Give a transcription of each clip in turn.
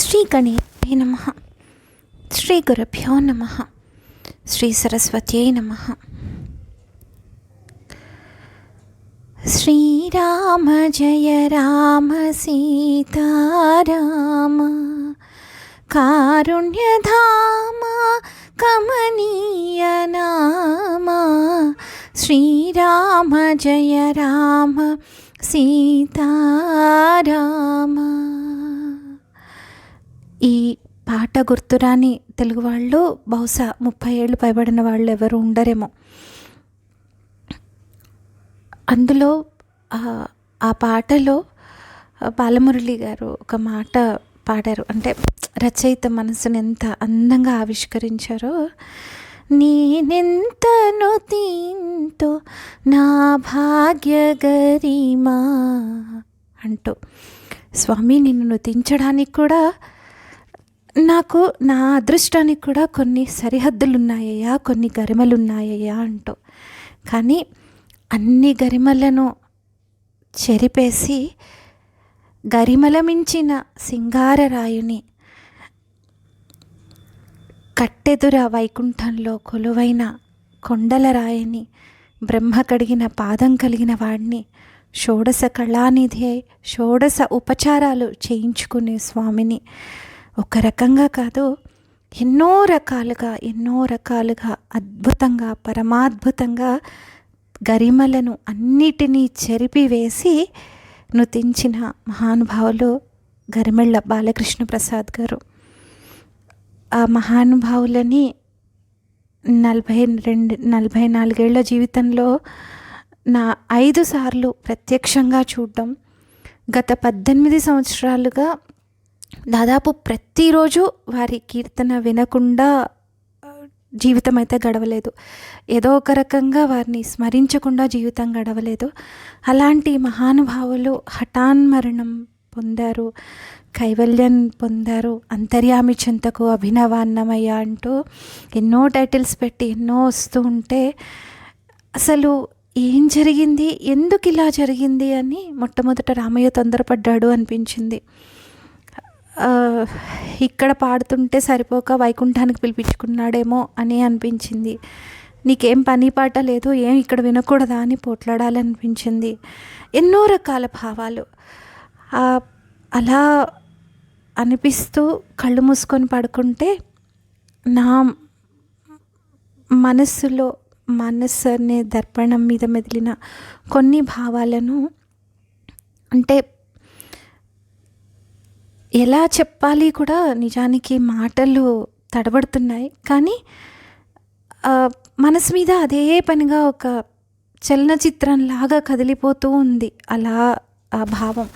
శ్రీ గణేశాయ నమః. శ్రీ గురుభ్యో నమః. శ్రీ సరస్వత్యై నమః. శ్రీరామ జయ రామ సీతారామ కారుణ్యధామ కమనీయ నామ. శ్రీరామ జయ రామ సీతారామ. ఈ పాట గుర్తురాని తెలుగు వాళ్ళు బహుశా 30 ఏళ్ళు పైబడిన వాళ్ళు ఎవరు ఉండరేమో. అందులో ఆ పాటలో బాలమురళి గారు ఒక మాట పాడారు. అంటే రచయిత మనసుని ఎంత అందంగా ఆవిష్కరించారో. నేనెంతను తీంతో నా భాగ్య గరిమా అంటూ, స్వామి నిన్ను నుతించడానికి కూడా నాకు, నా అదృష్టానికి కూడా కొన్ని సరిహద్దులు ఉన్నాయ్యా, కొన్ని గరిమలు ఉన్నాయ్యా అంటూ. కానీ అన్ని గరిమలను చెరిపేసి గరిమల మించిన సింగారరాయుని కట్టెదుర వైకుంఠంలో కొలువైన కొండల రాయని, బ్రహ్మ కడిగిన పాదం కలిగిన వాడిని, షోడశ కళానిధి అయి షోడశ ఉపచారాలు చేయించుకునే స్వామిని ఒక రకంగా కాదు ఎన్నో రకాలుగా అద్భుతంగా పరమాద్భుతంగా గరిమలను అన్నిటినీ చెరిపివేసి నృతించిన మహానుభావులు గరిమెళ్ళ బాలకృష్ణ ప్రసాద్ గారు. ఆ మహానుభావులని 44 ఏళ్ల జీవితంలో నా 5 సార్లు ప్రత్యక్షంగా చూడడం, గత 18 సంవత్సరాలుగా దాదాపు ప్రతిరోజు వారి కీర్తన వినకుండా జీవితం అయితే గడవలేదు. ఏదో ఒక రకంగా వారిని స్మరించకుండా జీవితం గడవలేదు. అలాంటి మహానుభావులు హఠాన్మరణం పొందారు, కైవల్యం పొందారు. అంతర్యామి చింతకు అభినవాన్నమయ్య అంటూ ఎన్నో టైటిల్స్ పెట్టి ఎన్నో వస్తూ ఉంటే అసలు ఏం జరిగింది, ఎందుకు ఇలా జరిగింది అని మొట్టమొదట రామయ్య తొందరపడ్డాడు అనిపించింది. ఇక్కడ పాడుతుంటే సరిపోక వైకుంఠానికి పిలిపించుకున్నాడేమో అని అనిపించింది. నీకేం పని పాట లేదు, ఏం ఇక్కడ వినకూడదా అని పోట్లాడాలనిపించింది. ఎన్నో రకాల భావాలు అలా అనిపిస్తూ కళ్ళు మూసుకొని పడుకుంటే నా మనస్సు అనే దర్పణం మీద మెదిలిన కొన్ని భావాలను, అంటే ఎలా చెప్పాలి కూడా నిజానికి మాటలు తడబడుతున్నాయి. కానీ మనసు మీద అదే పనిగా ఒక చలనచిత్రంలాగా కదిలిపోతూ ఉంది. అలా ఆ భావం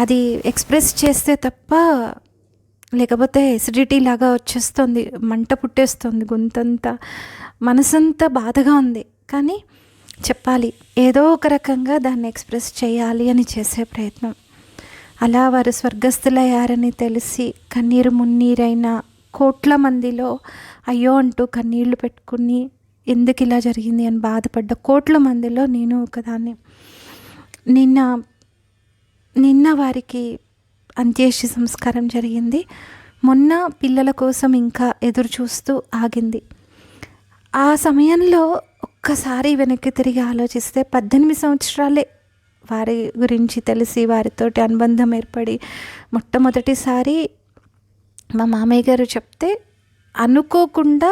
అది ఎక్స్ప్రెస్ చేస్తే తప్ప, లేకపోతే ఎసిడిటీ లాగా వచ్చేస్తుంది, మంట పుట్టేస్తుంది, గొంతంతా మనసంతా బాధగా ఉంది. కానీ చెప్పాలి, ఏదో ఒక రకంగా దాన్ని ఎక్స్ప్రెస్ చేయాలి అని చేసే ప్రయత్నం. అలా వారు స్వర్గస్థులయ్యారని తెలిసి కన్నీరు మున్నీరైన కోట్ల మందిలో అయ్యో అంటూ కన్నీళ్లు పెట్టుకుని ఎందుకు ఇలా జరిగింది అని బాధపడ్డ కోట్ల మందిలో నేను ఒకదాన్ని. నిన్న వారికి అంత్యేష్టి సంస్కారం జరిగింది. మొన్న పిల్లల కోసం ఇంకా ఎదురు చూస్తూ ఆగింది. ఆ సమయంలో ఒక్కసారి వెనక్కి తిరిగి ఆలోచిస్తే 18 సంవత్సరాలే వారి గురించి తెలిసి వారితోటి అనుబంధం ఏర్పడి మొట్టమొదటిసారి మా మామయ్య గారు చెప్తే అనుకోకుండా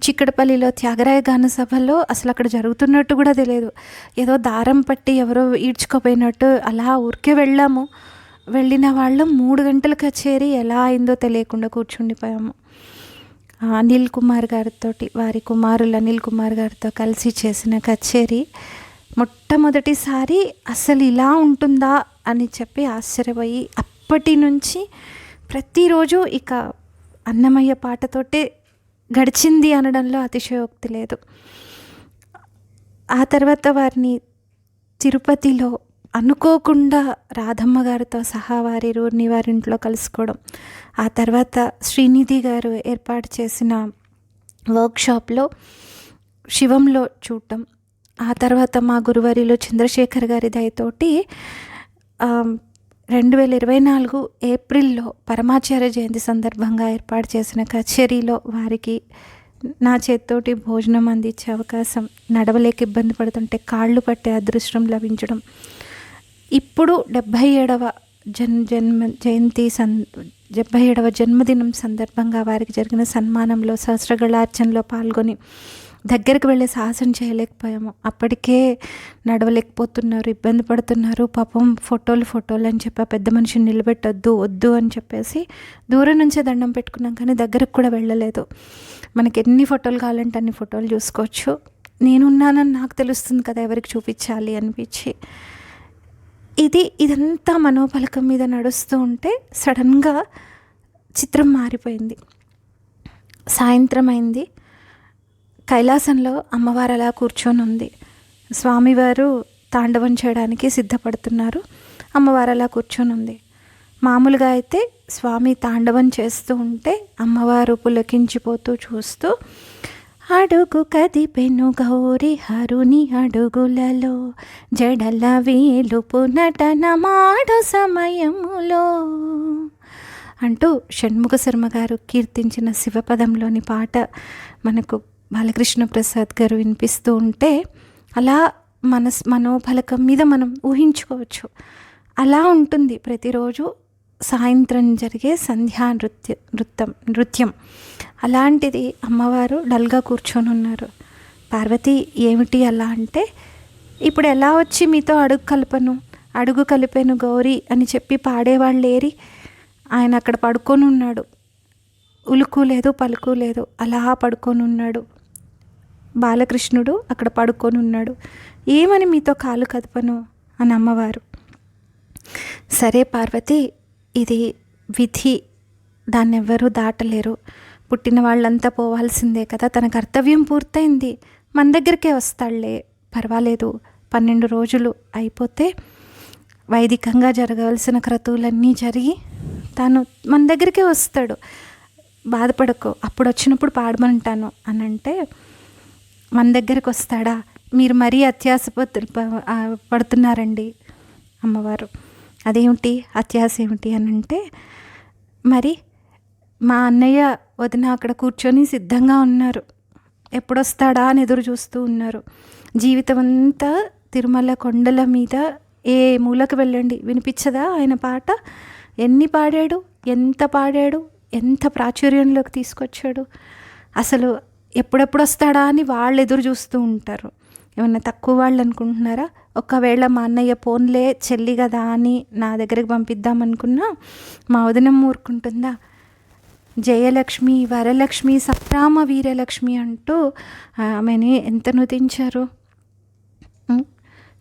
చిక్కడపల్లిలో త్యాగరాయ గాన సభలో అసలు అక్కడ జరుగుతున్నట్టు కూడా తెలియదు. ఏదో దారం పట్టి ఎవరో ఈడ్చుకోపోయినట్టు అలా ఊరికే వెళ్ళిన వాళ్ళం 3 గంటల కచేరీ ఎలా అయిందో తెలియకుండా కూర్చుండిపోయాము. అనిల్ కుమార్ గారితో, వారి కుమారులు అనిల్ కుమార్ గారితో కలిసి చేసిన కచేరీ మొట్టమొదటిసారి అసలు ఇలా ఉంటుందా అని చెప్పి ఆశ్చర్యపోయి అప్పటి నుంచి ప్రతిరోజు ఇక అన్నమయ్య పాటతోటే గడిచింది అనడంలో అతిశయోక్తి లేదు. ఆ తర్వాత వారిని తిరుపతిలో అనుకోకుండా రాధమ్మ గారితో సహా వారింట్లో కలుసుకోవడం, ఆ తర్వాత శ్రీనిధి గారు ఏర్పాటు చేసిన వర్క్షాప్లో శివంలో చూడటం, ఆ తర్వాత మా గురువారిలో చంద్రశేఖర్ గారి దయతోటి 2024 ఏప్రిల్‌లో పరమాచార్య జయంతి సందర్భంగా ఏర్పాటు చేసిన కచేరీలో వారికి నా చేత్తోటి భోజనం అందించే అవకాశం, నడవలేక ఇబ్బంది పడుతుంటే కాళ్ళు పట్టే అదృష్టం లభించడం, ఇప్పుడు 77వ జయంతి 77వ జన్మదినం సందర్భంగా వారికి జరిగిన సన్మానంలో సహస్రగళార్చనలో పాల్గొని దగ్గరికి వెళ్ళే సాహసం చేయలేకపోయాము. అప్పటికే నడవలేకపోతున్నారు, ఇబ్బంది పడుతున్నారు. పాపం ఫోటోలు అని చెప్పి ఆ పెద్ద మనిషిని వద్దు అని చెప్పేసి దూరం నుంచే దండం పెట్టుకున్నాం, కానీ దగ్గరకు కూడా వెళ్ళలేదు. మనకి ఎన్ని ఫోటోలు కావాలంటే అన్ని ఫోటోలు చూసుకోవచ్చు. నేనున్నానని నాకు తెలుస్తుంది కదా, ఎవరికి చూపించాలి అనిపించి ఇదంతా మనోఫలకం మీద నడుస్తూ ఉంటే సడన్గా చిత్రం మారిపోయింది. సాయంత్రం అయింది. కైలాసంలో అమ్మవారు అలా కూర్చొని ఉంది. స్వామివారు తాండవం చేయడానికి సిద్ధపడుతున్నారు. అమ్మవారు అలా కూర్చొని ఉంది. మామూలుగా అయితే స్వామి తాండవం చేస్తూ ఉంటే అమ్మవారు పులకించిపోతూ చూస్తూ, అడుగు కదిపెను గౌరి హరుని అడుగులలో, జడల వేలుపు నటన మాడు సమయములో అంటూ షణ్ముఖ శర్మ గారు కీర్తించిన శివపదంలోని పాట మనకు బాలకృష్ణ ప్రసాద్ గారు వినిపిస్తూ ఉంటే అలా మనోఫలకం మీద మనం ఊహించుకోవచ్చు. అలా ఉంటుంది ప్రతిరోజు సాయంత్రం జరిగే సంధ్యా నృత్యం. అలాంటిది అమ్మవారు డల్గా కూర్చొని ఉన్నారు. పార్వతి ఏమిటి అలా అంటే, ఇప్పుడు ఎలా వచ్చి మీతో అడుగు కలిపాను గౌరీ అని చెప్పి పాడేవాళ్ళు ఏరి, ఆయన అక్కడ పడుకొని ఉన్నాడు. ఉలుకు లేదు పలుకు లేదు, అలా పడుకొని ఉన్నాడు. బాలకృష్ణుడు అక్కడ పడుకొని ఉన్నాడు. ఏమని మీతో కాలు కదపను అని అమ్మవారు. సరే పార్వతి, ఇది విధి, దాన్ని ఎవ్వరూ దాటలేరు. పుట్టిన వాళ్ళంతా పోవాల్సిందే కదా, తన కర్తవ్యం పూర్తయింది, మన దగ్గరికే వస్తాడులే, పర్వాలేదు. 12 రోజులు అయిపోతే వైదికంగా జరగాల్సిన క్రతువులన్నీ జరిగి తాను మన దగ్గరికే వస్తాడు, బాధపడకు, అప్పుడు వచ్చినప్పుడు పాడమంటాను అని అంటే, మన దగ్గరికి వస్తాడా, మీరు మరీ అత్యాశ పడుతున్నారండి అమ్మవారు. అదేమిటి అత్యాశ ఏమిటి అని అంటే, మరి మా అన్నయ్య వదిన అక్కడ కూర్చొని సిద్ధంగా ఉన్నారు, ఎప్పుడొస్తాడా అని ఎదురు చూస్తూ ఉన్నారు. జీవితం అంతా తిరుమల కొండల మీద ఏ మూలకు వెళ్ళండి వినిపించదా ఆయన పాట? ఎన్ని పాడాడు, ఎంత పాడాడు, ఎంత ప్రాచుర్యంలోకి తీసుకొచ్చాడు. అసలు ఎప్పుడెప్పుడు వస్తాడా అని వాళ్ళు ఎదురు చూస్తూ ఉంటారు. ఏమన్నా తక్కువ వాళ్ళు అనుకుంటున్నారా? ఒకవేళ మా అన్నయ్య పోన్లే చెల్లి కదా అని నా దగ్గరికి పంపిద్దామనుకున్నా మా వదినం ఊరుకుంటుందా? జయలక్ష్మి, వరలక్ష్మి, సంగ్రామ వీరలక్ష్మి అంటూ ఆమెని ఎంత నుతించారు.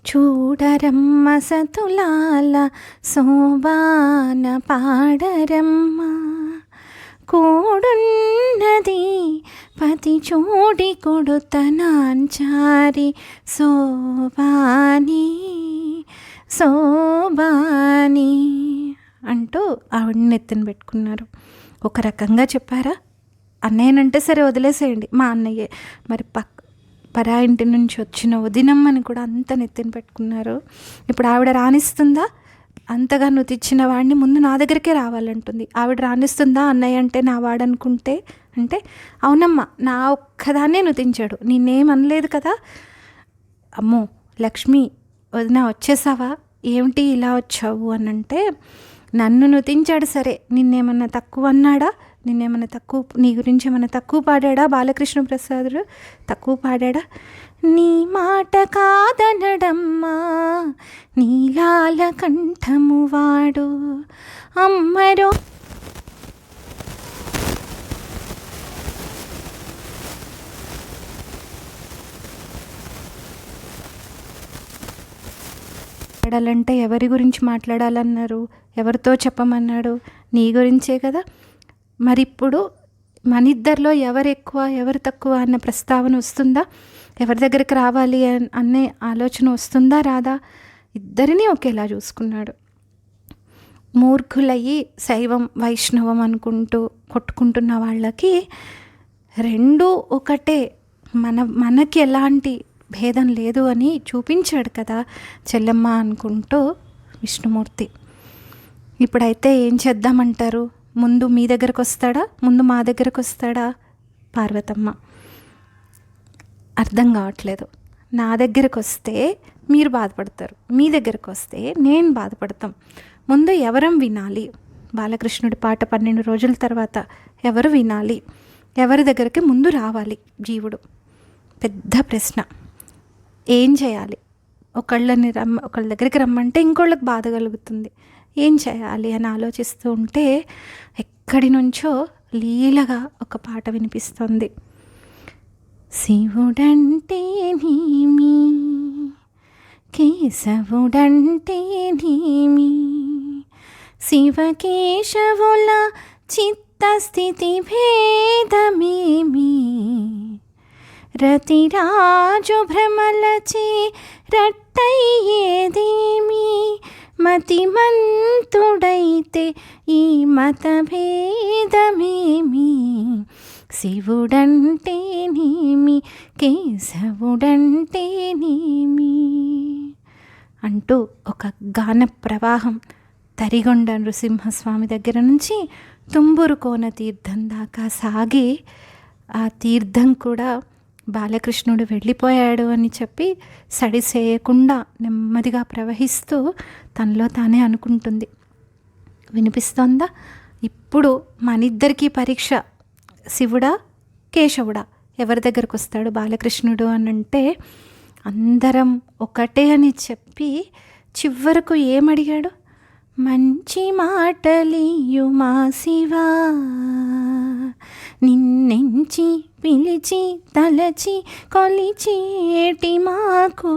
చూడరమ్మ సతులాల శోభాన పాడరమ్మ, కూడున్నది పతి చూడి కొడుతనాంచారి శోభాని అంటూ ఆవిడని ఎత్తున పెట్టుకున్నారు. ఒక రకంగా చెప్పారా? అన్నయ్యనంటే సరే వదిలేసేయండి, మా అన్నయ్యే, మరి పరా ఇంటి నుంచి వచ్చిన వదినమ్మని కూడా అంత నెత్తిన పెట్టుకున్నారు. ఇప్పుడు ఆవిడ రాణిస్తుందా? అంతగా నుతిచ్చిన వాడిని ముందు నా దగ్గరికే రావాలంటుంది. ఆవిడ రాణిస్తుందా అన్నయ్య అంటే నా వాడనుకుంటే? అంటే అవునమ్మా, నా ఒక్కదాన్నే నుతించాడు, నిన్నేమనలేదు కదా. అమ్మో లక్ష్మి వదిన వచ్చేసావా, ఏమిటి ఇలా వచ్చావు అని అంటే, నన్ను నుతించాడు సరే, నిన్నేమన్నా తక్కువ అన్నాడా? నీ గురించి ఏమన్నా తక్కువ పాడా బాలకృష్ణ ప్రసాద్? తక్కువ పాడా? నీ మాట కాదనడమ్మా నీలాల కంఠము వాడు అమ్మరో మాట్లాడాలంటే ఎవరి గురించి మాట్లాడాలన్నారు? ఎవరితో చెప్పమన్నాడు? నీ గురించే కదా. మరి ఇప్పుడు మన ఇద్దరిలో ఎవరు ఎక్కువ ఎవరు తక్కువ అన్న ప్రస్తావన వస్తుందా? ఎవరి దగ్గరికి రావాలి అనే ఆలోచన వస్తుందా రాదా? ఇద్దరినీ ఒకేలా చూసుకున్నాడు. మూర్ఖులయ్యి శైవం వైష్ణవం అనుకుంటూ కొట్టుకుంటున్న వాళ్ళకి రెండూ ఒకటే, మనకి ఎలాంటి భేదం లేదు అని చూపించాడు కదా చెల్లెమ్మ అనుకుంటూ విష్ణుమూర్తి. ఇప్పుడైతే ఏం చేద్దామంటారు? ముందు మీ దగ్గరకు వస్తాడా, ముందు మా దగ్గరకు వస్తాడా? పార్వతమ్మ అర్థం కావట్లేదు. నా దగ్గరకు వస్తే మీరు బాధపడతారు, మీ దగ్గరకు వస్తే నేను బాధపడతాం. ముందు ఎవరం వినాలి? బాలకృష్ణుడి పాట 12 రోజుల తర్వాత ఎవరు వినాలి? ఎవరి దగ్గరికి ముందు రావాలి జీవుడు? పెద్ద ప్రశ్న. ఏం చేయాలి? ఒకళ్ళ దగ్గరికి రమ్మంటే ఇంకోళ్ళకి బాధ కలుగుతుంది. ఏం చేయాలి అని ఆలోచిస్తూ ఉంటే ఎక్కడి నుంచో లీలగా ఒక పాట వినిపిస్తుంది. శివుడంటే నీమి, కేశవుడంటే నీమి, శివకేశవుల చిత్తస్థితి భేదమేమి, రతిరాజు భ్రమలచే రట్టయ్యేదేమి, మతిమంతుడైతే ఈ మతభేదమేమి, శివుడంటే నేమి, కేశవుడంటే నేమి అంటూ ఒక గాన ప్రవాహం తరిగొండ నృసింహస్వామి దగ్గర నుంచి తుంబురు కోన తీర్థం దాకా సాగి, ఆ తీర్థం కూడా బాలకృష్ణుడు వెళ్ళిపోయాడు అని చెప్పి సడిసేయకుండా నెమ్మదిగా ప్రవహిస్తూ తనలో తానే అనుకుంటుంది. వినిపిస్తోందా? ఇప్పుడు మనిద్దరికీ పరీక్ష. శివుడా, కేశవుడా, ఎవరి దగ్గరకు వస్తాడు బాలకృష్ణుడు అని అంటే అందరం ఒకటే అని చెప్పి చివరకు ఏమడిగాడు? మంచి మాటలియుమా శివా, నిన్నెంచి పిలిచి తలచి కొలిచేటి మాకు,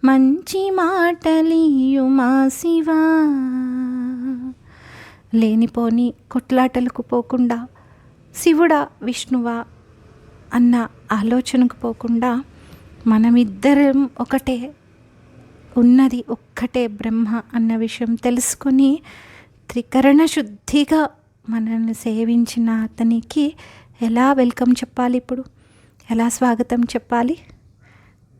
మంచి మాటలియుమా శివా. లేనిపోని కొట్లాటలకు పోకుండా, శివుడా విష్ణువా అన్న ఆలోచనకు పోకుండా, మనమిద్దరం ఒకటే, ఉన్నది ఒక్కటే బ్రహ్మ అన్న విషయం తెలుసుకొని త్రికరణ శుద్ధిగా మనల్ని సేవించిన అతనికి ఎలా వెల్కమ్ చెప్పాలి? ఇప్పుడు ఎలా స్వాగతం చెప్పాలి?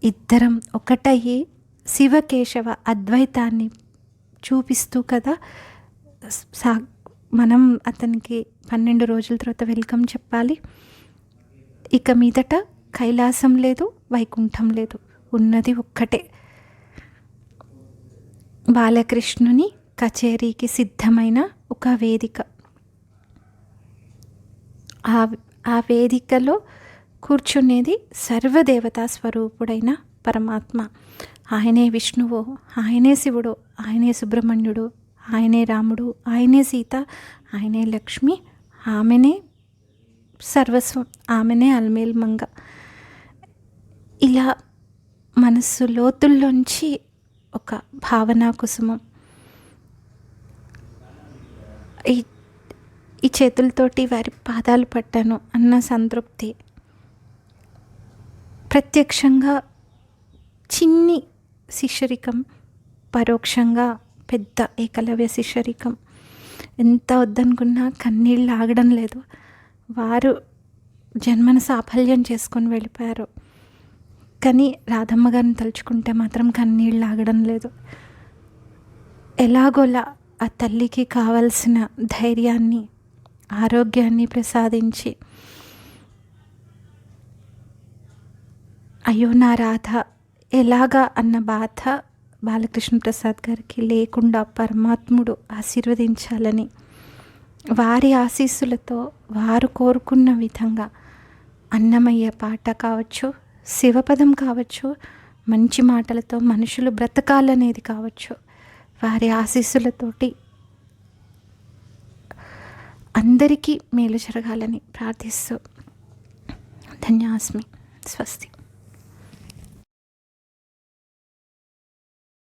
ఇద్దరం ఒకటయ్యి శివకేశవ అద్వైతాన్ని చూపిస్తూ కదా మనం అతనికి 12 రోజుల తర్వాత వెల్కమ్ చెప్పాలి. ఇక మీదట కైలాసం లేదు, వైకుంఠం లేదు, ఉన్నది ఒక్కటే. బాలకృష్ణుని కచేరీకి సిద్ధమైన ఒక వేదిక. ఆ వేదికలో కూర్చునేది సర్వదేవతా స్వరూపుడైన పరమాత్మ. ఆయనే విష్ణువు, ఆయనే శివుడు, ఆయనే సుబ్రహ్మణ్యుడు, ఆయనే రాముడు, ఆయనే సీత, ఆయనే లక్ష్మి, ఆమెనే సర్వస్వం, ఆమెనే అల్మేల్ మంగ. ఇలా మనస్సు లోతుల్లోంచి ఒక భావనా కుసుమం ఈ చేతులతోటి వారి పాదాలు పట్టాను అన్న సంతృప్తి, ప్రత్యక్షంగా చిన్ని శిష్యరికం, పరోక్షంగా పెద్ద ఏకలవ్య శిష్యరికం. ఎంత వద్దనుకున్నా కన్నీళ్ళు ఆగడం లేదు. వారు జన్మను సాఫల్యం చేసుకొని వెళ్ళిపోయారు, కానీ రాధమ్మ గారిని తలుచుకుంటే మాత్రం కన్నీళ్ళు ఆగడం లేదు. ఎలాగోలా ఆ తల్లికి కావలసిన ధైర్యాన్ని, ఆరోగ్యాన్ని ప్రసాదించి, అయ్యో నా రాధ ఎలాగా అన్న బాధ బాలకృష్ణ ప్రసాద్ గారికి లేకుండా పరమాత్ముడు ఆశీర్వదించాలని, వారి ఆశీస్సులతో వారు కోరుకున్న విధంగా అన్నమయ్య పాట కావచ్చు, శివపదం కావచ్చు, మంచి మాటలతో మనుషులు బ్రతకాలనేది కావచ్చు, వారి ఆశీస్సులతోటి అందరికీ మేలు జరగాలని ప్రార్థిస్తూ ధన్యాస్మి. స్వస్తి.